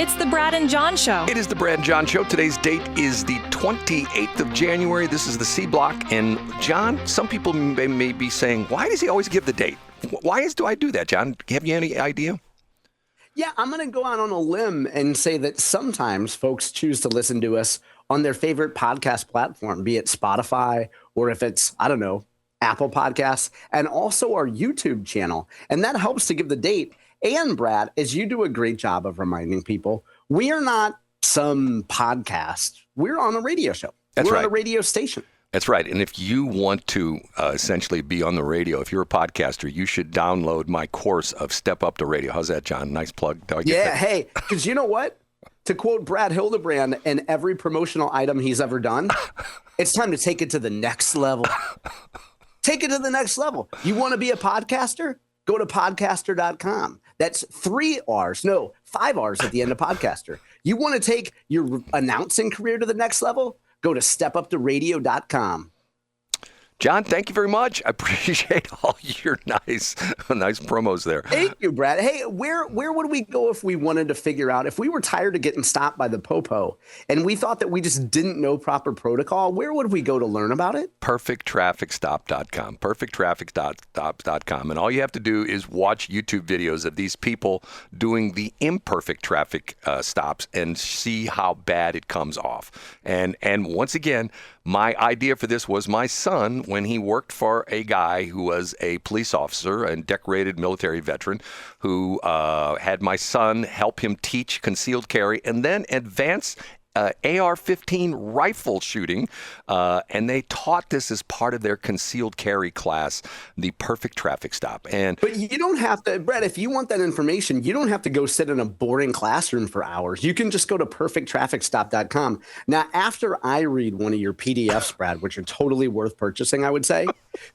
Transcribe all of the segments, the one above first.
It's the Brad and John Show. It is the Brad and John Show. Today's date is the 28th of January. This is the C block. And John, some people may be saying, why does he always give the date? Do I do that, John? Have you any idea? Yeah, I'm going to go out on a limb and say that sometimes folks choose to listen to us on their favorite podcast platform, be it Spotify or if it's, I don't know, Apple Podcasts, and also our YouTube channel. And that helps to give the date. And Brad, as you do a great job of reminding people, we are not some podcast. We're on a radio show. We're on a radio station. That's right. And if you want to essentially be on the radio, if you're a podcaster, you should download my course of Step Up to Radio. How's that, John? Nice plug. Yeah, hey, because you know what? To quote Brad Hildebrand in every promotional item he's ever done, it's time to take it to the next level. Take it to the next level. You want to be a podcaster? Go to podcaster.com. That's 5 R's at the end of podcaster. You want to take your announcing career to the next level? Go to stepuptoradio.com. John, thank you very much. I appreciate all your nice promos there. Thank you, Brad. Hey, where would we go if we wanted to figure out, if we were tired of getting stopped by the popo and we thought that we just didn't know proper protocol, where would we go to learn about it? Perfecttrafficstop.com. Perfecttrafficstop.com. And all you have to do is watch YouTube videos of these people doing the imperfect traffic stops and see how bad it comes off. And once again, my idea for this was my son, when he worked for a guy who was a police officer and decorated military veteran, who had my son help him teach concealed carry and then advance AR-15 rifle shooting, and they taught this as part of their concealed carry class, the perfect traffic stop. But you don't have to, Brad, if you want that information, you don't have to go sit in a boring classroom for hours. You can just go to perfecttrafficstop.com. Now, after I read one of your PDFs, Brad, which are totally worth purchasing, I would say,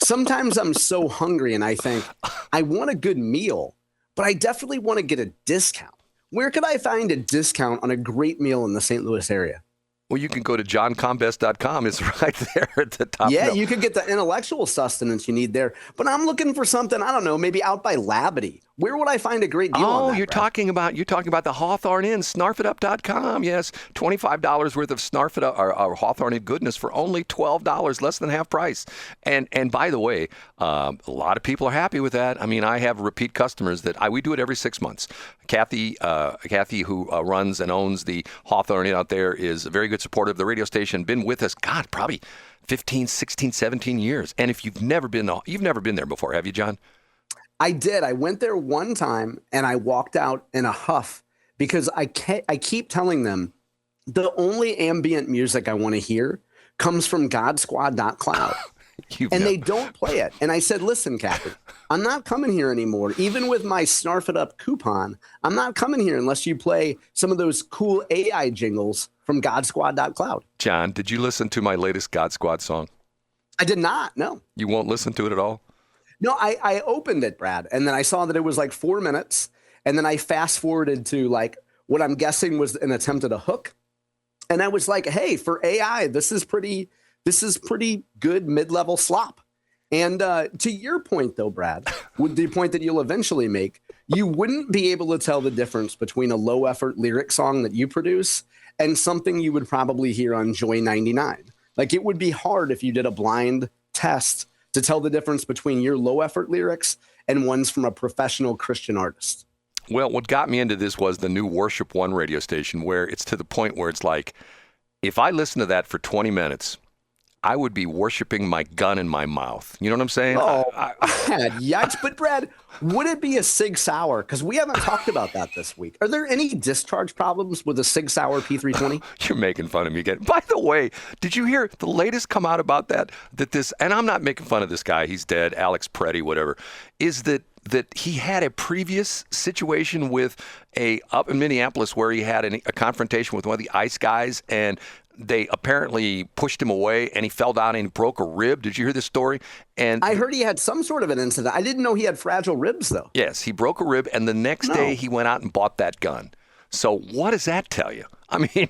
sometimes I'm so hungry and I think, I want a good meal, but I definitely want to get a discount. Where could I find a discount on a great meal in the St. Louis area? Well, you can go to johncombest.com. It's right there at the top. Yeah, you could get the intellectual sustenance you need there. But I'm looking for something, I don't know, maybe out by Labadee. Where would I find a great deal on that, you're talking about the Hawthorne Inn, snarfitup.com. Yes, $25 worth of Snarfitup or Hawthorne Inn goodness for only $12, less than half price. And by the way, a lot of people are happy with that. I mean, I have repeat customers that we do it every 6 months. Kathy, who runs and owns the Hawthorne Inn out there, is a very good supporter of the radio station. Been with us, God, probably 15, 16, 17 years. And if you've never been there before, have you, John? I did. I went there one time and I walked out in a huff because I keep telling them the only ambient music I want to hear comes from godsquad.cloud. They don't play it. And I said, listen, Kathy, I'm not coming here anymore. Even with my Snarf It Up coupon, I'm not coming here unless you play some of those cool AI jingles from godsquad.cloud. John, did you listen to my latest God Squad song? I did not, no. You won't listen to it at all? No, I opened it, Brad, and then I saw that it was like 4 minutes, and then I fast forwarded to like what I'm guessing was an attempt at a hook, and I was like, hey, for AI, this is pretty good mid-level slop. And to your point, though, Brad, with the point that you'll eventually make, you wouldn't be able to tell the difference between a low-effort lyric song that you produce and something you would probably hear on Joy 99. Like, it would be hard if you did a blind test to tell the difference between your low-effort lyrics and ones from a professional Christian artist. Well, what got me into this was the new Worship One radio station, where it's to the point where it's like, if I listen to that for 20 minutes, I would be worshiping my gun in my mouth. You know what I'm saying? Oh, yikes. But, Brad, would it be a Sig Sauer? Because we haven't talked about that this week. Are there any discharge problems with a Sig Sauer P320? You're making fun of me again. By the way, did you hear the latest come out about that this, and I'm not making fun of this guy, he's dead, Alex Pretti, whatever, is that he had a previous situation with up in Minneapolis where he had a confrontation with one of the ICE guys, and they apparently pushed him away and he fell down and he broke a rib. Did you hear this story? And I heard he had some sort of an incident. I didn't know he had fragile ribs, though. Yes, he broke a rib, and the next day he went out and bought that gun. So what does that tell you? I mean,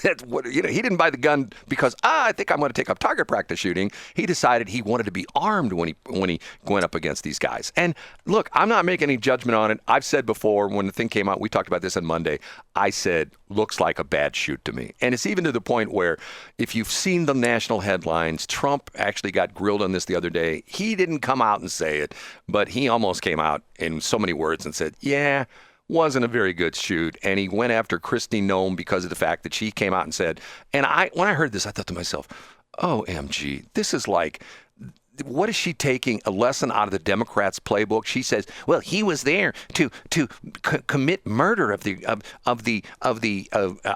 that's what, he didn't buy the gun because I think I'm going to take up target practice shooting. He decided he wanted to be armed when he went up against these guys. And look, I'm not making any judgment on it. I've said before when the thing came out, we talked about this on Monday. I said, looks like a bad shoot to me. And it's even to the point where if you've seen the national headlines, Trump actually got grilled on this the other day. He didn't come out and say it, but he almost came out in so many words and said, yeah, wasn't a very good shoot. And he went after Kristi Noem because of the fact that she came out and said, and when I heard this, I thought to myself, OMG, this is like, what is she taking a lesson out of the Democrats' playbook? She says, "Well, he was there to commit murder of the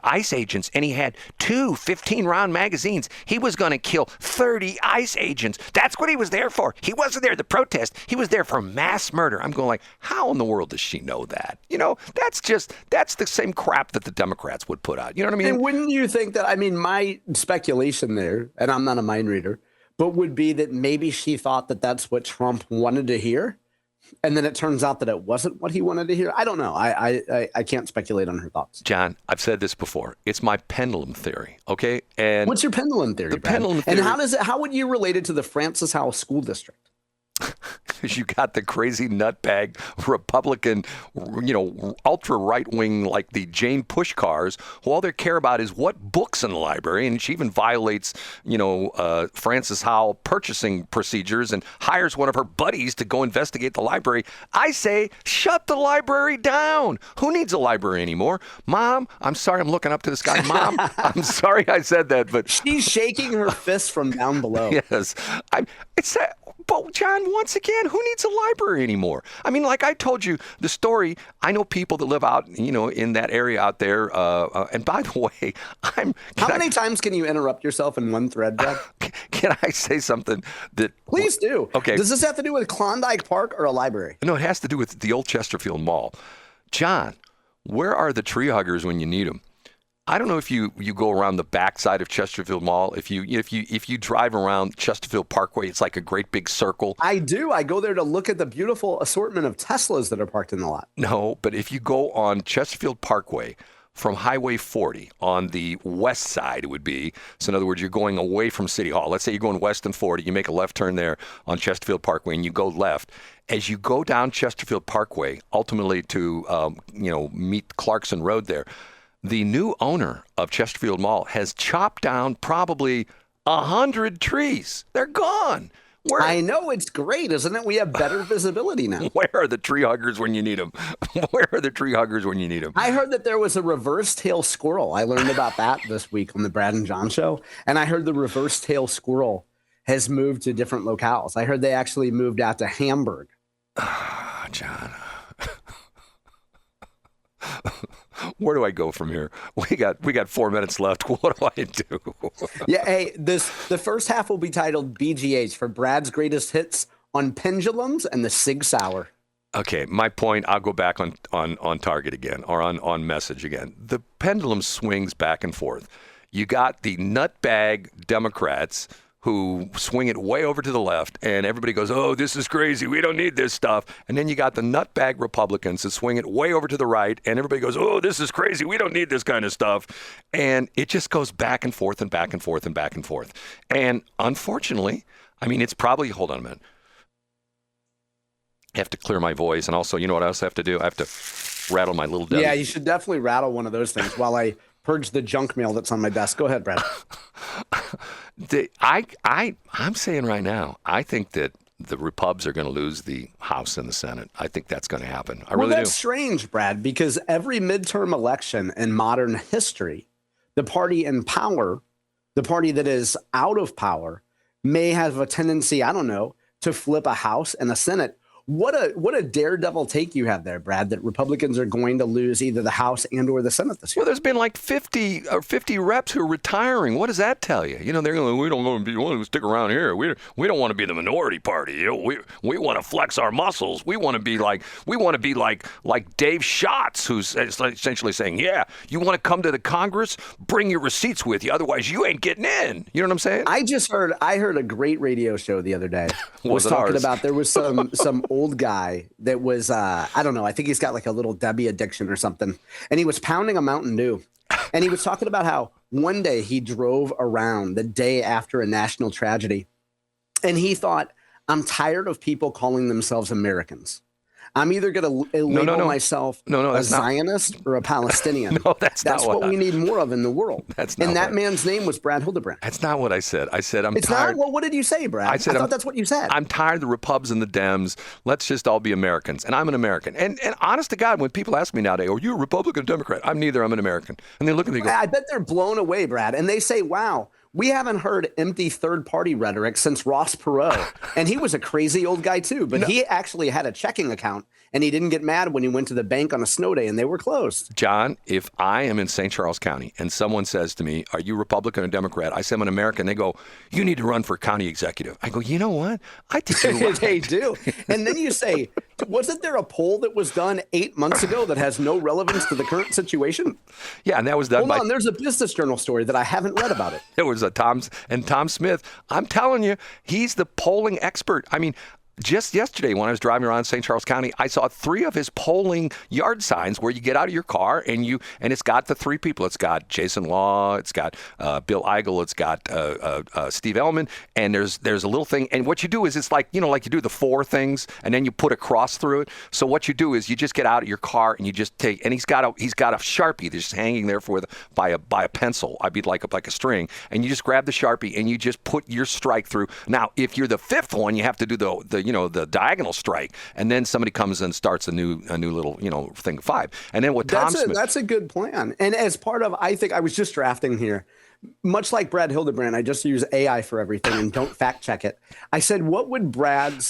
ICE agents, and he had two 15-round magazines. He was going to kill 30 ICE agents. That's what he was there for. He wasn't there to protest. He was there for mass murder." I'm going like, how in the world does she know that? That's the same crap that the Democrats would put out. You know what I mean? And wouldn't you think that? I mean, my speculation there, and I'm not a mind reader, but would be that maybe she thought that that's what Trump wanted to hear. And then it turns out that it wasn't what he wanted to hear. I don't know. I can't speculate on her thoughts. John, I've said this before. It's my pendulum theory. Okay. And what's your pendulum theory? The pendulum theory. And how would you relate it to the Francis Howell School District? Because you got the crazy nutbag Republican, ultra right wing like the Jane Pushkars, who all they care about is what books in the library, and she even violates, Francis Howell purchasing procedures and hires one of her buddies to go investigate the library. I say, shut the library down. Who needs a library anymore? Mom, I'm sorry, I'm looking up to the sky. Mom, I'm sorry I said that, but she's shaking her fist from down below. Yes, but John, once again, who needs a library anymore? I mean, like I told you the story. I know people that live out, in that area out there. And by the way, How many times can you interrupt yourself in one thread, Brad? Can I say something that? Please do. Okay. Does this have to do with Klondike Park or a library? No, it has to do with the old Chesterfield Mall. John, where are the tree huggers when you need them? I don't know if you go around the backside of Chesterfield Mall. If you drive around Chesterfield Parkway, it's like a great big circle. I do. I go there to look at the beautiful assortment of Teslas that are parked in the lot. No, but if you go on Chesterfield Parkway from Highway 40 on the west side, it would be. So in other words, you're going away from City Hall. Let's say you're going west and 40. You make a left turn there on Chesterfield Parkway, and you go left. As you go down Chesterfield Parkway, ultimately to meet Clarkson Road there. The new owner of Chesterfield Mall has chopped down probably 100 trees. They're gone. I know, it's great, isn't it? We have better visibility now. Where are the tree huggers when you need them? Where are the tree huggers when you need them? I heard that there was a reverse-tail squirrel. I learned about that this week on the Brad and John show. And I heard the reverse-tail squirrel has moved to different locales. I heard they actually moved out to Hamburg. John. Where do I go from here? We got 4 minutes left. What do I do? Yeah, hey, the first half will be titled BGH for Brad's greatest hits on pendulums and the Sig Sauer. Okay, my point, I'll go back on target again, or on message again. The pendulum swings back and forth. You got the nutbag Democrats who swing it way over to the left, and everybody goes, oh, this is crazy. We don't need this stuff. And then you got the nutbag Republicans that swing it way over to the right, and everybody goes, oh, this is crazy. We don't need this kind of stuff. And it just goes back and forth and back and forth and back and forth. And unfortunately, I mean, it's probably, hold on a minute. I have to clear my voice. And also, you know what else I have to do? I have to rattle my little Debbie. Yeah, you should definitely rattle one of those things while I purge the junk mail that's on my desk. Go ahead, Brad. I'm saying right now, I think that the Repubs are going to lose the House and the Senate. I think that's going to happen. I really do. That's strange, Brad, because every midterm election in modern history, the party in power, the party that is out of power, may have a tendency, I don't know, to flip a House and a Senate. What a daredevil take you have there, Brad, that Republicans are going to lose either the House and or the Senate this year. Well, there's been like 50 reps who are retiring. What does that tell you? They're going, we don't want to stick around here. We don't want to be the minority party. We want to flex our muscles. We want to be like Dave Schatz, who's essentially saying, yeah, you want to come to the Congress? Bring your receipts with you. Otherwise, you ain't getting in. You know what I'm saying? I heard a great radio show the other day. Was talking ours? About there was some old guy that was, I don't know, I think he's got like a little Debbie addiction or something. And he was pounding a Mountain Dew. And he was talking about how one day he drove around the day after a national tragedy. And he thought, I'm tired of people calling themselves Americans. I'm either going to label myself a Zionist or a Palestinian. No, that's what we need more of in the world. And that man's name was Brad Hildebrand. That's not what I said. I said I'm tired. It's not? Well, what did you say, Brad? I thought that's what you said. I'm tired of the Repubs and the Dems. Let's just all be Americans. And I'm an American. And honest to God, when people ask me nowadays, are you a Republican or Democrat? I'm neither. I'm an American. And they look at me and go, I bet they're blown away, Brad. And they say, wow, we haven't heard empty third-party rhetoric since Ross Perot. And he was a crazy old guy, too. But he actually had a checking account, and he didn't get mad when he went to the bank on a snow day, and they were closed. John, if I am in St. Charles County and someone says to me, are you Republican or Democrat? I say I'm an American. They go, you need to run for county executive. I go, you know what? I think you're right. They do. And then you say, wasn't there a poll that was done 8 months ago that has no relevance to the current situation? Yeah, and that was done Hold on, there's a Business Journal story that I haven't read about it. It was Tom Smith. I'm telling you, he's the polling expert. I mean, just yesterday when I was driving around St. Charles County, I saw 3 of his polling yard signs where you get out of your car and it's got the 3 people. It's got Jason Law, it's got Bill Eigel, it's got Steve Ellman, and there's a little thing. And what you do is it's like you do the 4 things and then you put a cross through it. So what you do is you just get out of your car and you just take, and he's got a Sharpie that's just hanging there by a pencil. I'd be like a string, and you just grab the Sharpie and you just put your strike through. Now, if you're the 5th one, you have to do the diagonal strike, and then somebody comes and starts a new little thing 5. And then what that's a good plan. And as part of, I think I was just drafting here, much like Brad Hildebrand, I just use AI for everything and don't fact check it. I said, what would Brad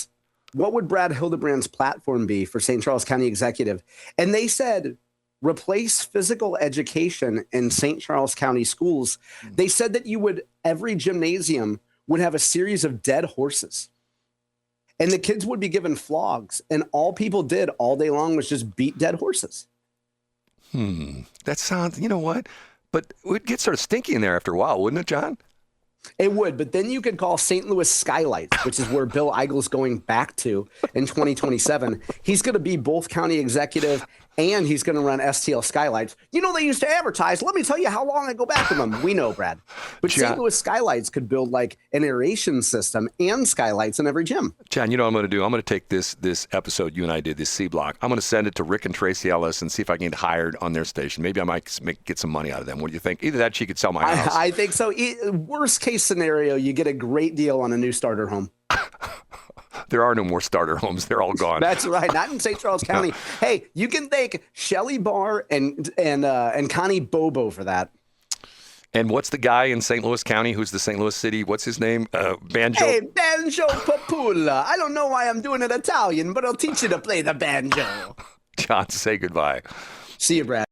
Hildebrand's platform be for St. Charles County Executive? And they said, replace physical education in St. Charles County schools. They said that every gymnasium would have a series of dead horses. And the kids would be given flogs, and all people did all day long was just beat dead horses. That sounds, you know what? But it would get sort of stinky in there after a while, wouldn't it, John? It would, but then you could call St. Louis Skylights, which is where Bill Eigel's going back to in 2027. He's going to be both county executive and he's going to run STL Skylights. They used to advertise. Let me tell you how long I go back to them. We know, Brad. But St. Louis Skylights could build like an aeration system and skylights in every gym. John, you know what I'm going to do? I'm going to take this episode you and I did, this C Block. I'm going to send it to Rick and Tracy Ellis and see if I can get hired on their station. Maybe I might get some money out of them. What do you think? Either that, she could sell my house. I think so. Worst case scenario, you get a great deal on a new starter home. There are no more starter homes. They're all gone. That's right. Not in St. Charles County. Hey, you can thank Shelley Barr and Connie Bobo for that. And what's the guy in St. Louis County who's the St. Louis city? What's his name? Banjo? Hey, Banjo Papula. I don't know why I'm doing it Italian, but I'll teach you to play the banjo. John, say goodbye. See you, Brad.